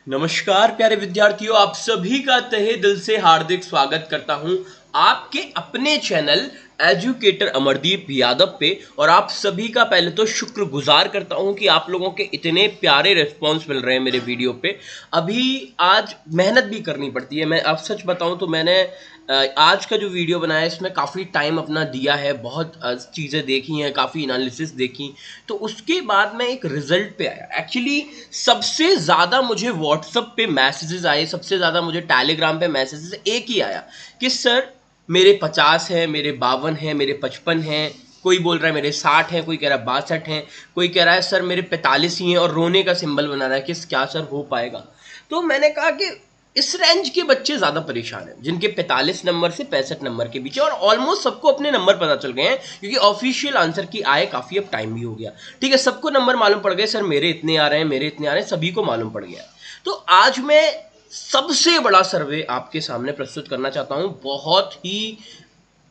नमस्कार प्यारे विद्यार्थियों, आप सभी का तहे दिल से हार्दिक स्वागत करता हूं आपके अपने चैनल एजुकेटर अमरदीप यादव पे। और आप सभी का पहले तो शुक्रगुजार करता हूं कि आप लोगों के इतने प्यारे रिस्पॉन्स मिल रहे हैं मेरे वीडियो पे। अभी आज मेहनत भी करनी पड़ती है। मैं अब सच बताऊं तो मैंने आज का जो वीडियो बनाया है इसमें काफ़ी टाइम अपना दिया है, बहुत चीज़ें देखी हैं, काफ़ी एनालिसिस देखी, तो उसके बाद मैं एक रिजल्ट पे आया। एक्चुअली सबसे ज़्यादा मुझे व्हाट्सएप पे मैसेजेस आए, सबसे ज़्यादा मुझे टेलीग्राम पे मैसेजेस एक ही आया कि सर मेरे 50 हैं, मेरे 52 हैं, मेरे 55 हैं, कोई बोल रहा है मेरे 60 हैं, कोई कह रहा है 62 हैं, कोई कह रहा है सर मेरे 45 ही हैं और रोने का सिंबल बना रहा है कि क्या सर हो पाएगा। तो मैंने कहा कि इस रेंज के बच्चे ज़्यादा परेशान हैं जिनके 45 नंबर से 65 नंबर के बीच है, और ऑलमोस्ट सबको अपने नंबर पता चल गए हैं क्योंकि ऑफिशियल आंसर की आए काफ़ी अब टाइम भी हो गया। ठीक है, सबको नंबर मालूम पड़ गए, सर मेरे इतने आ रहे हैं, मेरे इतने आ रहे हैं, सभी को मालूम पड़ गया। तो आज मैं सबसे बड़ा सर्वे आपके सामने प्रस्तुत करना चाहता हूं, बहुत ही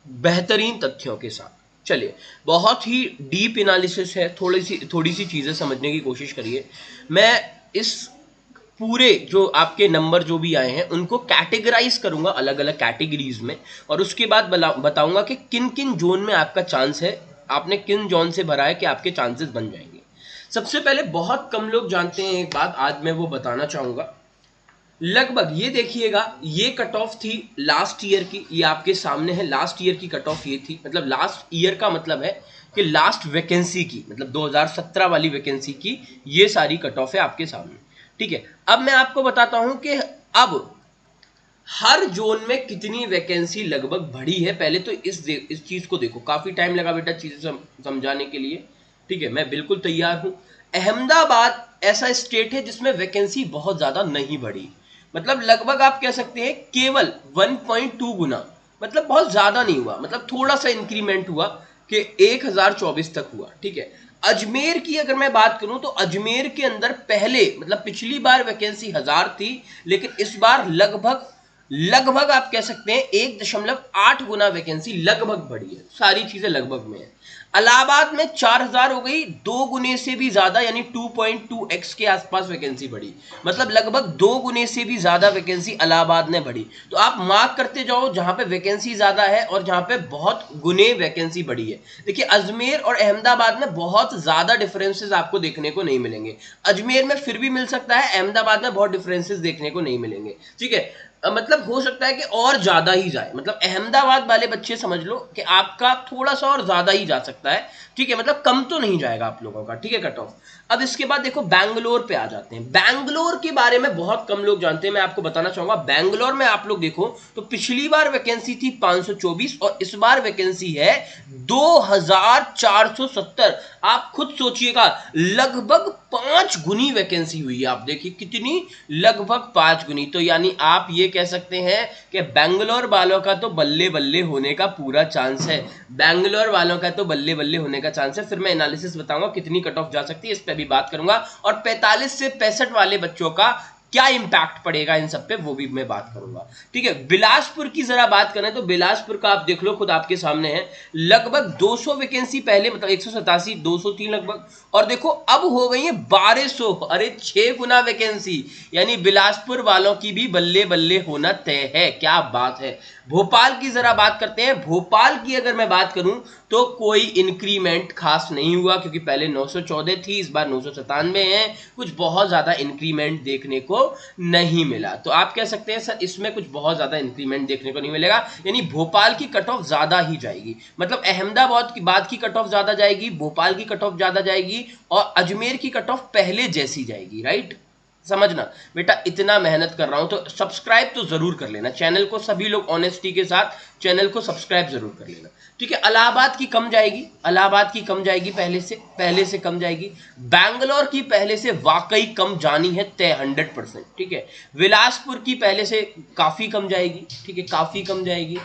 बेहतरीन तथ्यों के साथ। चलिए, बहुत ही डीप एनालिसिस है, थोड़ी सी चीज़ें समझने की कोशिश करिए। मैं इस पूरे जो आपके नंबर जो भी आए हैं उनको कैटेगराइज करूंगा अलग अलग कैटेगरीज में, और उसके बाद बताऊंगा कि किन किन जोन में आपका चांस है, आपने किन जोन से भरा है कि आपके चांसेस बन जाएंगे। सबसे पहले बहुत कम लोग जानते हैं एक बात, आज मैं वो बताना चाहूंगा। लगभग ये देखिएगा, ये कट ऑफ थी लास्ट ईयर की, ये आपके सामने है। लास्ट ईयर की कट ऑफ ये थी, मतलब लास्ट ईयर का मतलब है कि लास्ट वैकेंसी की, मतलब 2017 वाली वैकेंसी की ये सारी कट ऑफ है आपके सामने। ठीक है, अब मैं आपको बताता हूं कि अब हर जोन में कितनी वैकेंसी लगभग बढ़ी है। पहले तो इस चीज को देखो, काफी टाइम लगा बेटा चीजें समझाने के लिए। ठीक है, मैं बिल्कुल तैयार हूं। अहमदाबाद ऐसा स्टेट है जिसमें वैकेंसी बहुत ज्यादा नहीं बढ़ी, मतलब लगभग आप कह सकते हैं केवल 1.2 गुना, मतलब बहुत ज्यादा नहीं हुआ, मतलब थोड़ा सा इंक्रीमेंट हुआ कि 1024 तक हुआ। ठीक है, अजमेर की अगर मैं बात करूं तो अजमेर के अंदर पहले, मतलब पिछली बार वैकेंसी 1000 थी, लेकिन इस बार लगभग लगभग आप कह सकते हैं 1.8 गुना वैकेंसी लगभग बढ़ी है। सारी चीजें लगभग में है। इलाहाबाद में 4000 हो गई, 2 गुने से भी ज्यादा, यानी 2.2x के आसपास वैकेंसी बढ़ी, मतलब लगभग 2 गुने से भी ज्यादा वैकेंसी इलाहाबाद ने बढ़ी। तो आप मार्क करते जाओ जहां पे वैकेंसी ज्यादा है और जहां पे बहुत गुने वैकेंसी बढ़ी है। देखिए, अजमेर और अहमदाबाद में बहुत ज्यादा डिफरेंसेस आपको देखने को नहीं मिलेंगे। अजमेर में फिर भी मिल सकता है, अहमदाबाद में बहुत डिफरेंसेस देखने को नहीं मिलेंगे। ठीक है, मतलब हो सकता है कि और ज्यादा ही जाए, मतलब अहमदाबाद वाले बच्चे समझ लो कि आपका थोड़ा सा और ज्यादा ही जा सकता है। ठीक है, मतलब कम तो नहीं जाएगा आप लोगों का। ठीक है, कट ऑफ। अब इसके बाद देखो बैंगलोर पे आ जाते हैं। बैंगलोर के बारे में बहुत कम लोग जानते हैं, मैं आपको बताना चाहूंगा। बैंगलोर में आप लोग देखो तो पिछली बार वैकेंसी थी 524 और इस बार वैकेंसी है 2470। आप खुद सोचिएगा, लगभग 5 गुनी वैकेंसी हुई है। आप देखिए कितनी, लगभग 5 गुनी। तो यानी आप ये कह सकते हैं कि बैंगलोर वालों का तो बल्ले बल्ले होने का पूरा चांस है। बैंगलोर वालों का तो बल्ले बल्ले होने का चांस है। फिर मैं एनालिसिस बताऊंगा कितनी कट ऑफ जा सकती है, इस पर भी बात करूंगा। और 45 से 65 वाले बच्चों का क्या इंपैक्ट पड़ेगा इन सब पे, वो भी मैं बात करूंगा। ठीक है, बिलासपुर की जरा बात करें तो बिलासपुर का आप देख लो, खुद आपके सामने है। लगभग 200 वैकेंसी पहले, मतलब 187, 203 लगभग, और देखो अब हो गई है 1200। अरे 6 गुना वैकेंसी, यानी बिलासपुर वालों की भी बल्ले बल्ले होना तय है। क्या बात है। भोपाल की जरा बात करते हैं। भोपाल की अगर मैं बात करूं तो कोई इंक्रीमेंट खास नहीं हुआ, क्योंकि पहले 914 थी, इस बार 997 है। कुछ बहुत ज्यादा इंक्रीमेंट देखने को नहीं मिला। तो आप कह सकते हैं सर इसमें कुछ बहुत ज्यादा इंक्रीमेंट देखने को नहीं मिलेगा, यानी भोपाल की कट ऑफ ज्यादा ही जाएगी। मतलब अहमदाबाद की बात की कट ऑफ ज्यादा जाएगी, भोपाल की कट ऑफ ज्यादा जाएगी, और अजमेर की कट ऑफ पहले जैसी जाएगी। राइट, समझना बेटा, इतना मेहनत कर रहा हूं तो सब्सक्राइब तो जरूर कर लेना चैनल को। सभी लोग ऑनेस्टी के साथ चैनल को सब्सक्राइब जरूर कर लेना। ठीक है, इलाहाबाद की कम जाएगी, इलाहाबाद की कम जाएगी, पहले से कम जाएगी। बैंगलोर की पहले से वाकई कम जानी है तय, 100%। ठीक है, बिलासपुर की पहले से काफी कम जाएगी। ठीक है, काफी कम जाएगी।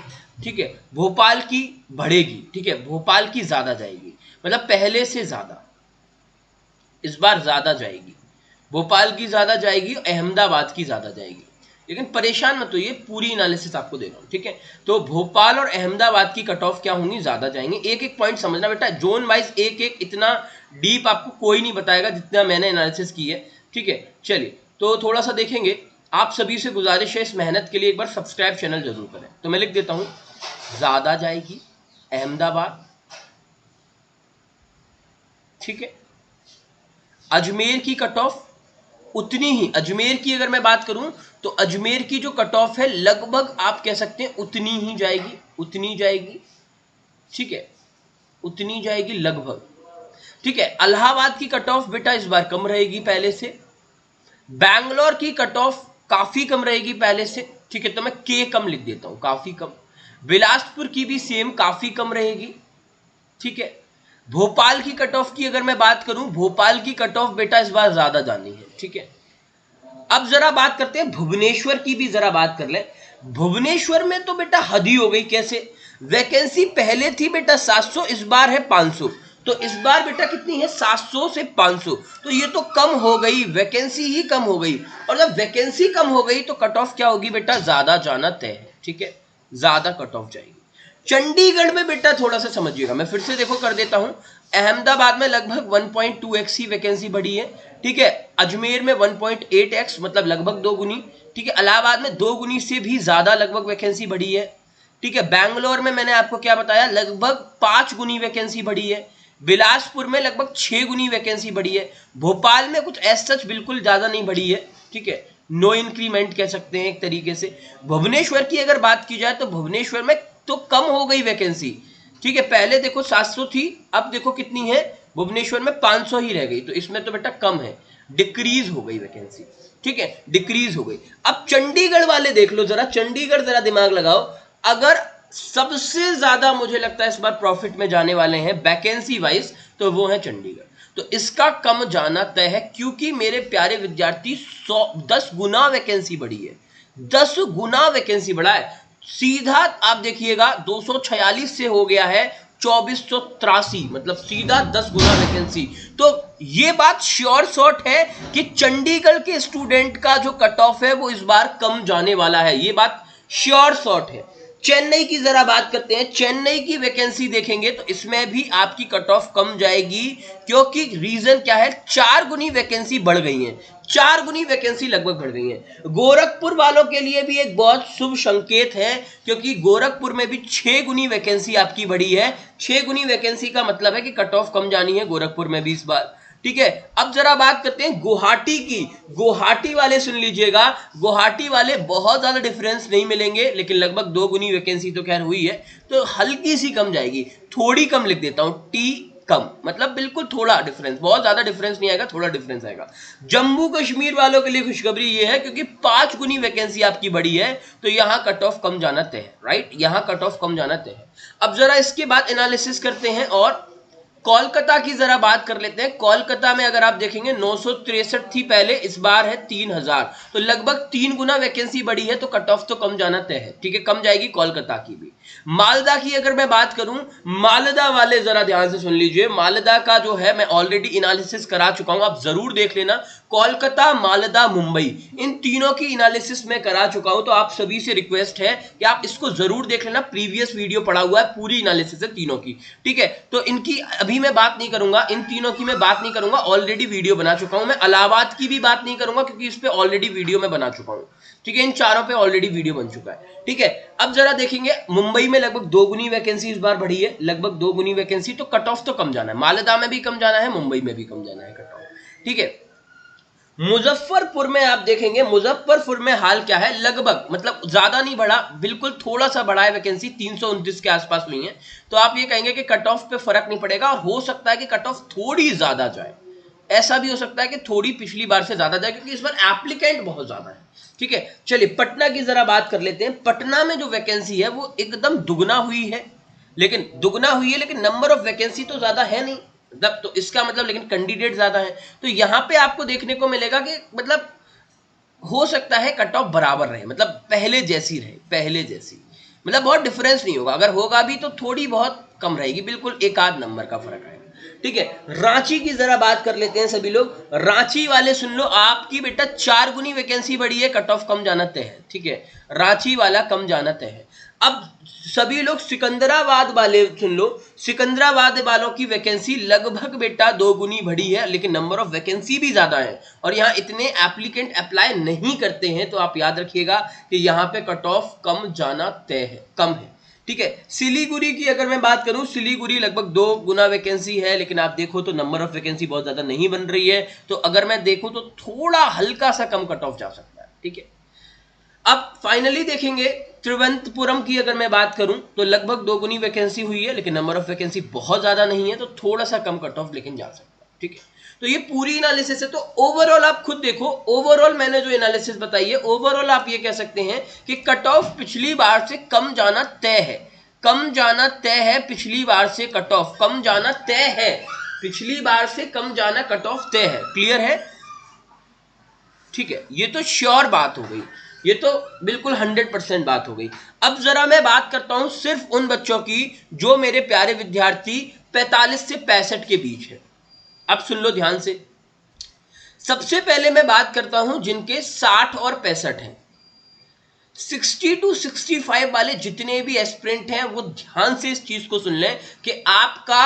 ठीक है, भोपाल की बढ़ेगी। ठीक है, भोपाल की ज्यादा जाएगी, मतलब पहले से ज्यादा इस बार ज्यादा जाएगी। भोपाल की ज्यादा जाएगी, अहमदाबाद की ज्यादा जाएगी। लेकिन परेशान मत होइए, पूरी एनालिसिस आपको दे रहा हूं। ठीक है, तो भोपाल और अहमदाबाद की कट ऑफ क्या होंगी, ज्यादा जाएंगे। एक एक पॉइंट समझना बेटा, जोन वाइज एक एक, इतना डीप आपको कोई नहीं बताएगा जितना मैंने एनालिसिस की है। ठीक है, चलिए तो थोड़ा सा देखेंगे। आप सभी से गुजारिश है इस मेहनत के लिए एक बार सब्सक्राइब चैनल जरूर करें। तो मैं लिख देता हूं ज्यादा जाएगी अहमदाबाद, ठीक है। अजमेर की कट ऑफ उतनी ही, अजमेर की अगर मैं बात करूं तो अजमेर की जो कट ऑफ है लगभग आप कह सकते हैं उतनी ही जाएगी, उतनी जाएगी, ठीक है, उतनी जाएगी लगभग, ठीक है। इलाहाबाद की कट ऑफ बेटा इस बार कम रहेगी पहले से। बैंगलोर की कट ऑफ काफी कम रहेगी पहले से, ठीक है, तो मैं के कम लिख देता हूं, काफी कम। बिलासपुर की भी सेम काफी कम रहेगी, ठीक है। भोपाल की कट ऑफ की अगर मैं बात करूं, भोपाल की कट ऑफ बेटा इस बार ज्यादा जानी है, ठीक है। अब जरा बात करते हैं भुवनेश्वर की भी, जरा बात कर ले। भुवनेश्वर में तो बेटा हद ही हो गई। कैसे? वैकेंसी पहले थी बेटा 700, इस बार है 500। तो इस बार बेटा कितनी है? 700 से 500। तो ये तो कम हो गई, वैकेंसी ही कम हो गई। और जब वैकेंसी कम हो गई तो कट ऑफ क्या होगी बेटा? ज्यादा जाना तय है, ठीक है, ज्यादा कट ऑफ जाएगी। चंडीगढ़ में बेटा थोड़ा सा समझिएगा, मैं फिर से देखो कर देता हूं। अहमदाबाद में लगभग 1.2x ही वैकेंसी बढ़ी है, ठीक है। अजमेर में 1.8x मतलब लगभग 2 गुनी, ठीक है। इलाहाबाद में 2 गुनी से भी ज्यादा लगभग वैकेंसी बढ़ी है, ठीक है। बैंगलोर में मैंने आपको क्या बताया, लगभग 5 गुनी वैकेंसी बढ़ी है। बिलासपुर में लगभग 6 गुनी वैकेंसी बढ़ी है। भोपाल में कुछ एज सच बिल्कुल ज्यादा नहीं बढ़ी है, ठीक है, नो इंक्रीमेंट कह सकते हैं एक तरीके से। भुवनेश्वर की अगर बात की जाए तो भुवनेश्वर में तो कम हो गई वैकेंसी, ठीक है। पहले देखो 700 थी, अब देखो कितनी है, भुवनेश्वर में 500 ही रह गई। तो इसमें तो बेटा कम है, डिक्रीज हो गई वैकेंसी, ठीक है, डिक्रीज हो गई। अब चंडीगढ़ वाले देख लो जरा, चंडीगढ़ जरा दिमाग लगाओ। अगर सबसे ज्यादा मुझे लगता है इस बार प्रॉफिट में जाने वाले हैं वैकेंसी वाइज, तो वो है चंडीगढ़। तो इसका कम जाना तय है, क्योंकि मेरे प्यारे विद्यार्थी 10 गुना वैकेंसी बढ़ी है, 10 गुना वैकेंसी बढ़ा है। सीधा आप देखिएगा 246 से हो गया है 2483, मतलब सीधा 10 गुना वैकेंसी। तो ये बात श्योर शॉट है कि चंडीगढ़ के स्टूडेंट का जो कट ऑफ है वो इस बार कम जाने वाला है, ये बात श्योर शॉट है। चेन्नई की जरा बात करते हैं। चेन्नई की वैकेंसी देखेंगे तो इसमें भी आपकी कट ऑफ कम जाएगी, क्योंकि रीजन क्या है, 4 गुनी वैकेंसी बढ़ गई है, 4 गुनी वैकेंसी लगभग बढ़ गई है। गोरखपुर वालों के लिए भी एक बहुत शुभ संकेत है, क्योंकि गोरखपुर में भी 6 गुनी वैकेंसी आपकी बढ़ी है। 6 गुनी वैकेंसी का मतलब है कि कट ऑफ कम जानी है गोरखपुर में भी इस बार, ठीक है। अब जरा बात करते हैं गुवाहाटी की। गुवाहाटी वाले सुन लीजिएगा, गुवाहाटी वाले बहुत ज्यादा डिफरेंस नहीं मिलेंगे, लेकिन लगभग 2 गुनी वैकेंसी तो खैर हुई है, तो हल्की सी कम जाएगी, थोड़ी कम लिख देता हूं, टी कम, मतलब बिल्कुल थोड़ा डिफरेंस, बहुत ज्यादा डिफरेंस नहीं आएगा, थोड़ा डिफरेंस आएगा। जम्मू कश्मीर वालों के लिए खुशखबरी ये है, क्योंकि 5 गुनी वैकेंसी आपकी बढ़ी है, तो यहां कट ऑफ कम जाना तय है, राइट, यहां कट ऑफ कम जाना तय है। अब जरा इसके बाद एनालिसिस करते हैं और कोलकाता की जरा बात कर लेते हैं। कोलकाता में अगर आप देखेंगे 963 थी पहले, इस बार है 3000, तो लगभग 3 गुना वैकेंसी बढ़ी है, तो कट ऑफ तो कम जाना तय है, ठीक है, कम जाएगी कोलकाता की भी। मालदा की अगर मैं बात करूं, मालदा वाले जरा ध्यान से सुन लीजिए। मालदा का जो है मैं ऑलरेडी एनालिसिस करा चुका हूं, आप जरूर देख लेना। कोलकाता, मालदा, मुंबई, इन तीनों की एनालिसिस में करा चुका हूं, तो आप सभी से रिक्वेस्ट है कि आप इसको जरूर देख लेना। प्रीवियस वीडियो पड़ा हुआ है, पूरी एनालिसिस है तीनों की, ठीक है। तो इनकी अभी मैं बात नहीं करूंगा, इन तीनों की मैं बात नहीं करूंगा, ऑलरेडी वीडियो बना चुका हूं। मैं इलाहाबाद की भी बात नहीं करूंगा, क्योंकि इस पे ऑलरेडी वीडियो में बना चुका हूं, ठीक है। इन चारों पे ऑलरेडी वीडियो बन चुका है, ठीक है। अब जरा देखेंगे, मुंबई में लगभग 2 गुनी वैकेंसी इस बार बढ़ी है, लगभग 2 गुनी वैकेंसी, तो कट ऑफ तो कम जाना है। मालदा में भी कम जाना है, मुंबई में भी कम जाना है कट ऑफ, ठीक है। मुजफ्फरपुर में आप देखेंगे, मुजफ्फरपुर में हाल क्या है, लगभग मतलब ज्यादा नहीं बढ़ा, बिल्कुल थोड़ा सा बढ़ा है वैकेंसी, 329 के आसपास हुई है। तो आप ये कहेंगे कि कट ऑफ पे फर्क नहीं पड़ेगा, और हो सकता है कि कट ऑफ थोड़ी ज्यादा जाए, ऐसा भी हो सकता है कि थोड़ी पिछली बार से ज्यादा जाए, क्योंकि इस बार एप्लीकेंट बहुत ज्यादा है, ठीक है। चलिए पटना की जरा बात कर लेते हैं। पटना में जो वैकेंसी है वो एकदम दुगना हुई है, लेकिन दुगना हुई है, लेकिन नंबर ऑफ वैकेंसी तो ज्यादा है नहीं, मतलब तो इसका मतलब, लेकिन कैंडिडेट ज्यादा है। तो यहां पे आपको देखने को मिलेगा कि मतलब हो सकता है कट ऑफ बराबर रहे, मतलब पहले जैसी रहे, पहले जैसी, मतलब बहुत डिफरेंस नहीं होगा। अगर होगा भी तो थोड़ी बहुत कम रहेगी, बिल्कुल एक आध नंबर का फर्क आएगा। ठीक है, रांची की जरा बात कर लेते हैं सभी लोग। रांची वाले सुन लो, आपकी बेटा 4 गुनी वैकेंसी बढ़ी है, कट ऑफ कम जाना तय है। ठीक है, रांची वाला कम जाना तय है। अब सभी लोग सिकंदराबाद वाले सुन लो, सिकंदराबाद वालों की वैकेंसी लगभग बेटा 2 गुनी बढ़ी है, लेकिन नंबर ऑफ वैकेंसी भी ज्यादा है और यहाँ इतने एप्लीकेंट अप्लाई नहीं करते हैं, तो आप याद रखिएगा कि यहाँ पे कट ऑफ कम जाना तय है, कम है। ठीक है, सिलीगुड़ी की अगर मैं बात करूं, सिलीगुड़ी लगभग 2 गुना वैकेंसी है, लेकिन आप देखो तो नंबर ऑफ वैकेंसी बहुत ज्यादा नहीं बन रही है, तो अगर मैं देखूं तो थोड़ा हल्का सा कम कट ऑफ जा सकता है। ठीक है, अब फाइनली देखेंगे त्रिवेंद्रपुरम की अगर मैं बात करूं तो लगभग 2 गुनी वैकेंसी हुई है, लेकिन नंबर ऑफ वैकेंसी बहुत ज्यादा नहीं है, तो थोड़ा सा कम कट ऑफ लेकिन जा सकता है। ठीक है, तो ये पूरी एनालिसिस है। तो ओवरऑल आप खुद देखो, ओवरऑल मैंने जो एनालिसिस बताई है, ओवरऑल आप ये कह सकते हैं कि कट ऑफ पिछली बार से कम जाना तय है, कम जाना तय है। पिछली बार से कट ऑफ कम जाना तय है, पिछली बार से कम जाना कट ऑफ तय है। क्लियर है? ठीक है, ये तो श्योर बात हो गई, ये तो बिल्कुल 100% बात हो गई। अब जरा मैं बात करता हूं सिर्फ उन बच्चों की जो मेरे प्यारे विद्यार्थी 45 से 65 के बीच है। अब सुन लो ध्यान से, सबसे पहले मैं बात करता हूं जिनके 60 और 65 हैं। 60 to 65 वाले जितने भी एस्पिरेंट हैं वो ध्यान से इस चीज को सुन लें कि आपका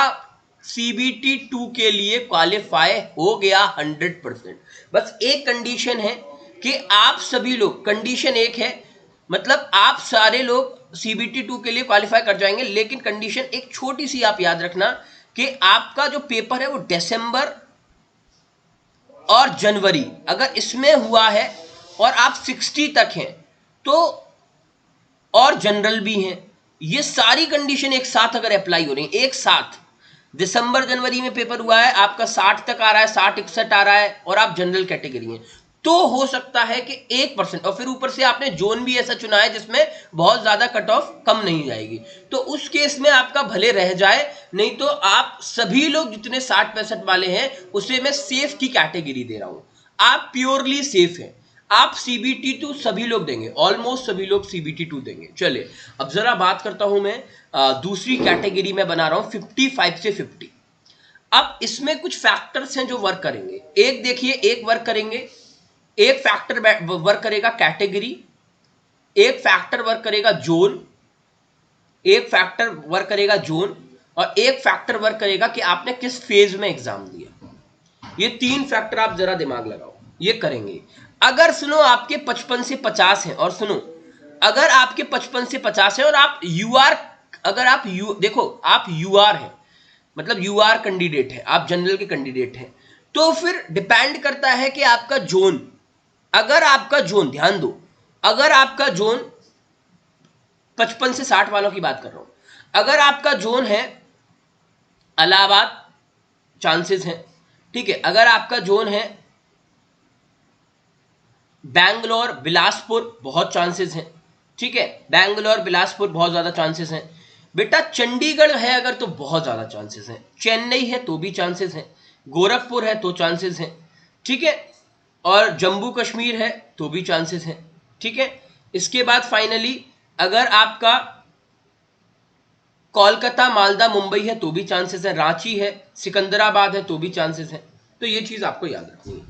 CBT 2 के लिए क्वालिफाई हो गया 100%। बस एक कंडीशन है कि आप सभी लोग, कंडीशन एक है, मतलब आप सारे लोग CBT 2 के लिए क्वालिफाई कर जाएंगे, लेकिन कंडीशन एक छोटी सी आप याद रखना कि आपका जो पेपर है वो दिसंबर और जनवरी अगर इसमें हुआ है और आप 60 तक हैं तो, और जनरल भी हैं, ये सारी कंडीशन एक साथ अगर अप्लाई हो रही है, एक साथ दिसंबर जनवरी में पेपर हुआ है, आपका 60 तक आ रहा है, 60-61 आ रहा है और आप जनरल कैटेगरी हैं, तो हो सकता है कि 1%, और फिर ऊपर से आपने जोन भी ऐसा चुना है जिसमें बहुत ज्यादा कट ऑफ कम नहीं जाएगी, तो उस केस में आपका भले रह जाए, नहीं तो आप सभी लोग जितने 60-65 वाले हैं उसे मैं सेफ की कैटेगरी दे रहा हूं, आप प्योरली सेफ हैं। आप CBT 2 सभी लोग देंगे, ऑलमोस्ट सभी लोग CBT 2 देंगे। चलिए अब जरा बात करता हूं मैं दूसरी कैटेगरी में बना रहा हूं 55 से 50। अब इसमें कुछ फैक्टर्स हैं जो वर्क करेंगे। एक देखिए, एक वर्क करेंगे, एक फैक्टर वर्क करेगा कैटेगरी, एक फैक्टर वर्क करेगा जोन, एक फैक्टर वर्क करेगा जोन और एक फैक्टर वर्क करेगा कि आपने किस फेज में एग्जाम दिया। ये 3 फैक्टर आप जरा दिमाग लगाओ, ये करेंगे। अगर सुनो आपके 55 से 50 हैं, और सुनो अगर आपके 55 से 50 है और आप यूआर, अगर आप देखो आप यूआर है, मतलब यूआर कैंडिडेट है, आप जनरल के कैंडिडेट हैं, तो फिर डिपेंड करता है कि आपका जोन, अगर आपका जोन, ध्यान दो, अगर आपका जोन 55 से 60 वालों की बात कर रहा हूं, अगर आपका जोन है इलाहाबाद, चांसेस हैं। ठीक है, अगर आपका जोन है बैंगलोर बिलासपुर, बहुत चांसेस हैं। ठीक है, बैंगलोर बिलासपुर बहुत ज्यादा चांसेस हैं। बेटा चंडीगढ़ है अगर तो बहुत ज्यादा चांसेस हैं, चेन्नई है तो भी चांसेस हैं, गोरखपुर है तो चांसेस हैं। ठीक है, और जम्मू कश्मीर है तो भी चांसेस हैं। ठीक है, इसके बाद फाइनली अगर आपका कोलकाता मालदा मुंबई है तो भी चांसेस है, रांची है, सिकंदराबाद है तो भी चांसेस है। तो ये चीज आपको याद रखनी है।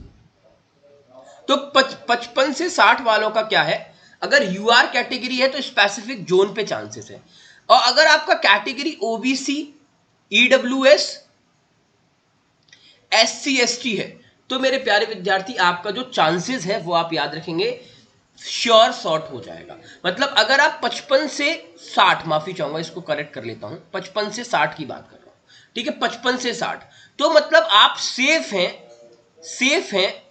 तो 55 से 60 वालों का क्या है, अगर यूआर कैटेगरी है तो स्पेसिफिक जोन पे चांसेस है, और अगर आपका category OBC, EWS, SC ST है तो मेरे प्यारे विद्यार्थी आपका जो चांसेस है वो आप याद रखेंगे, श्योर शॉर्ट हो जाएगा। मतलब अगर आप 55 से 60, माफी चाहूंगा इसको करेक्ट कर लेता हूं, 55 से 60 की बात कर रहा हूं। ठीक है, 55 से 60 तो मतलब आप सेफ हैं, सेफ हैं,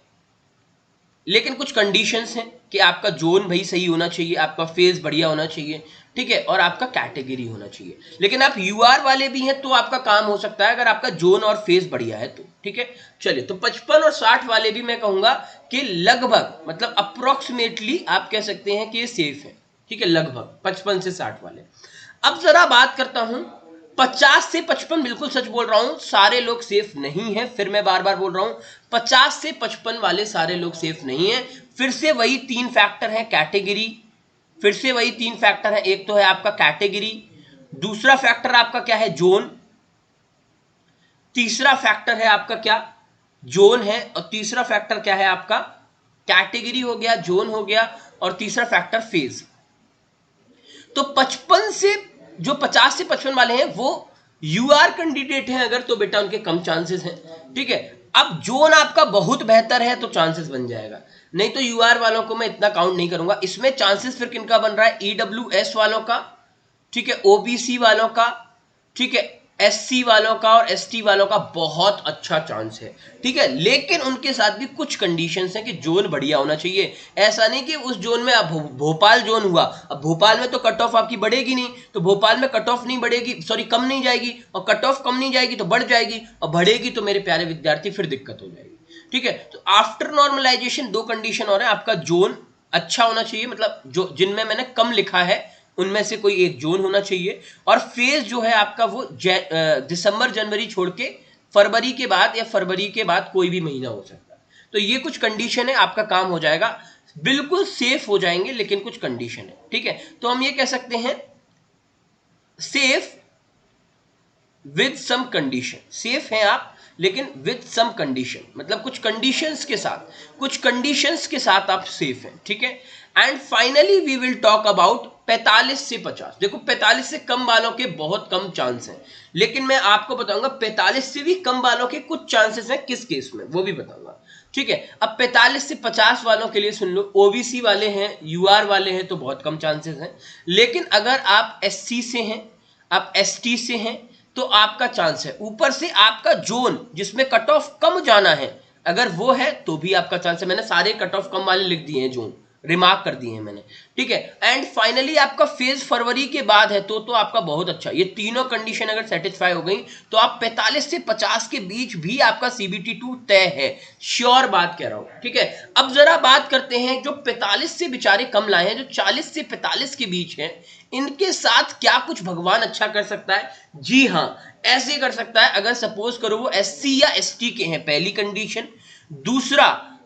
लेकिन कुछ कंडीशंस हैं कि आपका जोन भाई सही होना चाहिए, आपका फेज बढ़िया होना चाहिए। ठीक है, और आपका कैटेगरी होना चाहिए। लेकिन आप यूआर वाले भी हैं तो आपका काम हो सकता है अगर आपका जोन और फेज बढ़िया है तो। ठीक है, चलिए तो 55 और 60 वाले भी मैं कहूंगा कि लगभग, मतलब अप्रोक्सीमेटली आप कह सकते हैं कि ये सेफ है। ठीक है, लगभग 55 से 60 वाले। अब जरा बात करता हूं 50 से 55, बिल्कुल सच बोल रहा हूं, सारे लोग सेफ नहीं है। फिर मैं बार बार बोल रहा हूं 50 से 55 वाले सारे लोग सेफ नहीं है। फिर से वही 3 फैक्टर हैं, कैटेगरी, फिर से वही 3 फैक्टर हैं, एक तो है आपका कैटेगरी, दूसरा फैक्टर आपका क्या है, जोन। तीसरा फैक्टर है आपका क्या, जोन है। और तीसरा फैक्टर क्या है आपका, कैटेगरी हो गया, जोन हो गया, और तीसरा फैक्टर फेज। तो 55 से जो 50 से 55 वाले हैं वो यूआर कैंडिडेट हैं अगर, तो बेटा उनके कम चांसेस हैं, ठीक है। अब जोन आपका बहुत बेहतर है तो चांसेस बन जाएगा, नहीं तो यूआर वालों को मैं इतना काउंट नहीं करूंगा। इसमें चांसेस फिर किनका बन रहा है, ईडब्ल्यूएस वालों का, ठीक है, ओबीसी वालों का, ठीक है, एससी वालों का और एसटी वालों का बहुत अच्छा चांस है, ठीक है। लेकिन उनके साथ भी कुछ कंडीशंस हैं कि जोन बढ़िया होना चाहिए। ऐसा नहीं कि उस जोन में अब भोपाल जोन हुआ, अब भोपाल में तो कट ऑफ आपकी बढ़ेगी नहीं, तो भोपाल में कट ऑफ नहीं बढ़ेगी, सॉरी कम नहीं जाएगी, और कट ऑफ कम नहीं जाएगी तो बढ़ जाएगी, और बढ़ेगी तो मेरे प्यारे विद्यार्थी फिर दिक्कत हो जाएगी, ठीक है। तो आफ्टर नॉर्मलाइजेशन दो कंडीशन और है, आपका जोन अच्छा होना चाहिए, मतलब जो जिनमें मैंने कम लिखा है उनमें से कोई एक जोन होना चाहिए, और फेज जो है आपका वो दिसंबर जनवरी छोड़ के फरवरी के बाद या फरवरी के बाद कोई भी महीना हो सकता है। तो ये कुछ कंडीशन है, आपका काम हो जाएगा, बिल्कुल सेफ हो जाएंगे, लेकिन कुछ कंडीशन है, ठीक है। तो हम ये कह सकते हैं safe with some condition, safe हैं आप लेकिन विद सम कंडीशन, मतलब कुछ कंडीशंस के साथ, कुछ कंडीशंस के साथ आप सेफ हैं, ठीक है। And finally we will talk about 45 से 50। देखो 45 से कम वालों के बहुत कम चांस हैं, लेकिन मैं आपको बताऊंगा 45 से भी कम वालों के कुछ चांसेस हैं, किस केस में वो भी बताऊंगा, ठीक है। अब 45 से 50 वालों के लिए सुन लो, ओबीसी वाले हैं, यूआर वाले हैं तो बहुत कम चांसेस हैं, लेकिन अगर आप एससी से हैं, आप एसटी से हैं, तो आपका चांस है। ऊपर से आपका जोन जिसमें कट ऑफ कम जाना है अगर वो है तो भी आपका चांस है। मैंने सारे कट ऑफ कम वाले लिख दिए हैं, जोन रिमार्क कर दिए हैं मैंने, ठीक है। एंड फाइनली आपका फेज फरवरी के बाद है तो आपका बहुत अच्छा, ये तीनों कंडीशन अगर सेटिस्फाई हो गई तो आप 45 से 50 के बीच भी आपका CBT2 तय है, श्योर बात कह रहा हूं, ठीक है। अब जरा बात करते हैं जो 45 से बेचारे कम लाए हैं, जो 40 से 45 के बीच हैं, इनके साथ क्या कुछ भगवान अच्छा कर सकता है। जी हां, ऐसे कर सकता है, अगर सपोज करो वो एससी या एसटी के हैं, पहली कंडीशन। दूसरा,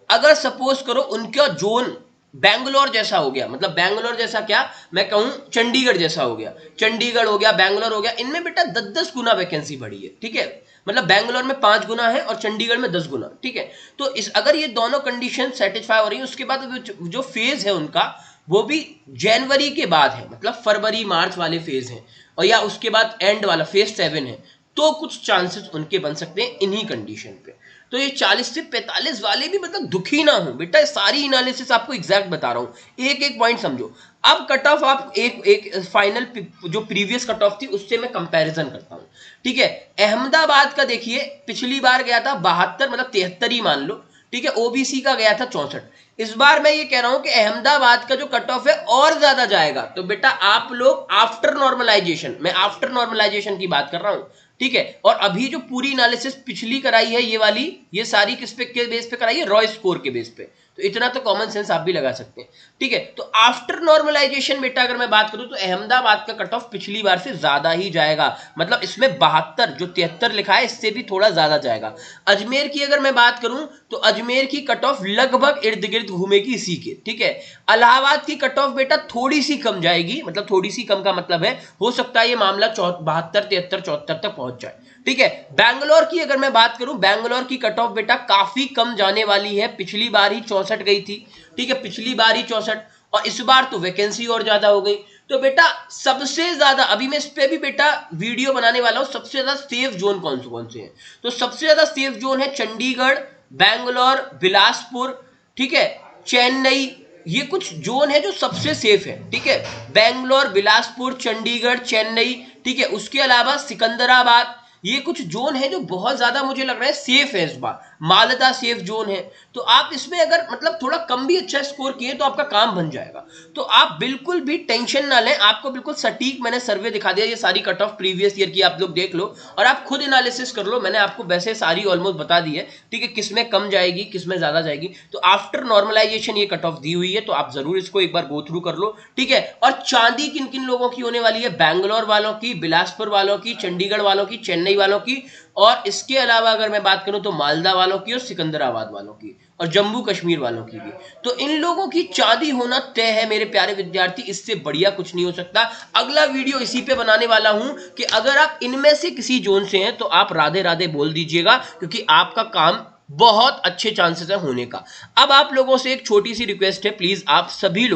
अगर सपोज करो उनका जोन बैंगलोर जैसा हो गया, मतलब बैंगलोर जैसा क्या मैं कहूं, चंडीगढ़ जैसा हो गया, चंडीगढ़ हो गया, बैंगलोर हो गया, इनमें बेटा 10-10 गुना वैकेंसी बढ़ी है, ठीक है। मतलब बैंगलोर में 5 गुना है और चंडीगढ़ में 10 गुना, ठीक है। तो इस अगर ये दोनों कंडीशन सेटिस्फाई हो रही है, उसके बाद जो फेज है उनका वो भी जनवरी के बाद है, मतलब फरवरी मार्च वाले फेज हैं, और या उसके बाद एंड वाला फेज 7 है, तो कुछ चांसेस उनके बन सकते हैं इन्हीं कंडीशन पे। तो ये 40 से 45 वाले भी मतलब दुखी ना हो बेटा, सारी एनालिसिस आपको एग्जैक्ट बता रहा हूं, एक एक पॉइंट समझो। अब कट ऑफ आप एक एक फाइनल जो प्रीवियस कट ऑफ थी उससे मैं कंपैरिजन करता हूं, ठीक है। अहमदाबाद का देखिए, पिछली बार गया था 72, मतलब 73 ही मान लो, ठीक है। ओबीसी का गया था 64। इस बार मैं ये कह रहा हूं कि अहमदाबाद का जो कट ऑफ है और ज्यादा जाएगा, तो बेटा आप लोग आफ्टर नॉर्मलाइजेशन, मैं आफ्टर नॉर्मलाइजेशन की बात कर रहा हूं, ठीक है। और अभी जो पूरी एनालिसिस पिछली कराई है ये वाली, ये सारी किस पे के बेस पे कराई है, रॉय स्कोर के बेस पे, तो इतना तो कॉमन सेंस आप भी लगा सकते हैं, ठीक है। तो आफ्टर नॉर्मलाइजेशन बेटा अगर मैं बात करूं तो अहमदाबाद का कट ऑफ पिछली बार से ज्यादा ही जाएगा, मतलब इसमें 72, जो 73 लिखा है इससे भी थोड़ा ज्यादा जाएगा। अजमेर की अगर मैं बात करूं तो अजमेर की कट ऑफ लगभग इर्द गिर्द घूमेगी इसी के, ठीक है। इलाहाबाद की कट ऑफ बेटा थोड़ी सी कम जाएगी, मतलब थोड़ी सी कम का मतलब है हो सकता है ये मामला 72, 73, 74 तक पहुंच जाए, ठीक है। बैंगलोर की अगर मैं बात करूं, बैंगलोर की कट ऑफ बेटा काफी कम जाने वाली है, पिछली बार ही 64 गई थी, ठीक है, पिछली बार ही 64, और इस बार तो वैकेंसी और ज्यादा हो गई। तो बेटा सबसे ज्यादा, अभी मैं इस पे भी बेटा वीडियो बनाने वाला हूं, सबसे ज्यादा सेफ जोन कौन से हैं, तो सबसे ज्यादा सेफ जोन है चंडीगढ़, बैंगलोर, बिलासपुर, ठीक है, चेन्नई, ये कुछ जोन है जो सबसे सेफ है, ठीक है। बैंगलोर, बिलासपुर, चंडीगढ़, चेन्नई, ठीक है। उसके अलावा सिकंदराबाद, ये कुछ जोन है जो बहुत ज्यादा मुझे लग रहा है सेफ है इस बार। मालदा सेफ जोन है, तो आप इसमें अगर मतलब थोड़ा कम भी अच्छा स्कोर किए तो आपका काम बन जाएगा। तो आप बिल्कुल भी टेंशन ना लें, आपको बिल्कुल सटीक मैंने सर्वे दिखा दिया, ये सारी कट ऑफ प्रीवियस ईयर की आप लोग देख लो और आप खुद एनालिसिस कर लो, मैंने आपको वैसे सारी ऑलमोस्ट बता दी है, ठीक है, किसमें कम जाएगी किसमें ज्यादा जाएगी। तो आफ्टर नॉर्मलाइजेशन ये कट ऑफ दी हुई है, तो आप जरूर इसको एक बार गो थ्रू कर लो, ठीक है। और चांदी किन किन लोगों की होने वाली है, बैंगलोर वालों की, बिलासपुर वालों की, चंडीगढ़ वालों की, चेन्नई तराई वालों की, और इसके अलावा अगर मैं बात करूं तो मालदा वालों की और सिकंदराबाद वालों की और जम्मू कश्मीर वालों की भी। तो इन लोगों की चांदी होना तय है मेरे प्यारे विद्यार्थी, इससे बढ़िया कुछ नहीं हो सकता। अगला वीडियो इसी पे बनाने वाला हूं कि अगर आप इनमें से किसी जोन से हैं तो आप राधे राधे बोल दीजिएगा, क्योंकि आपका काम बहुत अच्छे चांसेस है होने का। अब आप लोगों से एक छोटी सी रिक्वेस्ट है, प्लीज आप सभी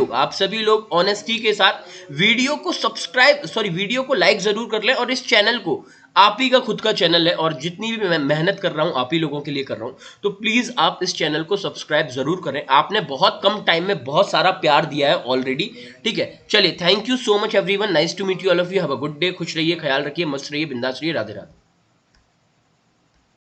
लोग ऑनेस्टी के साथ वीडियो को लाइक जरूर कर लें, और इस चैनल को, आप ही का खुद का चैनल है और जितनी भी मैं मेहनत कर रहा हूं आप ही लोगों के लिए कर रहा हूं, तो प्लीज आप इस चैनल को सब्सक्राइब जरूर करें। आपने बहुत कम टाइम में बहुत सारा प्यार दिया है ऑलरेडी, ठीक है। चलिए, thank you so much everyone, nice to meet you all of you, have a good day, खुश रहिए, ख्याल रखिए, मस्त रहिए, बिंदास रहिए, राधे राधे।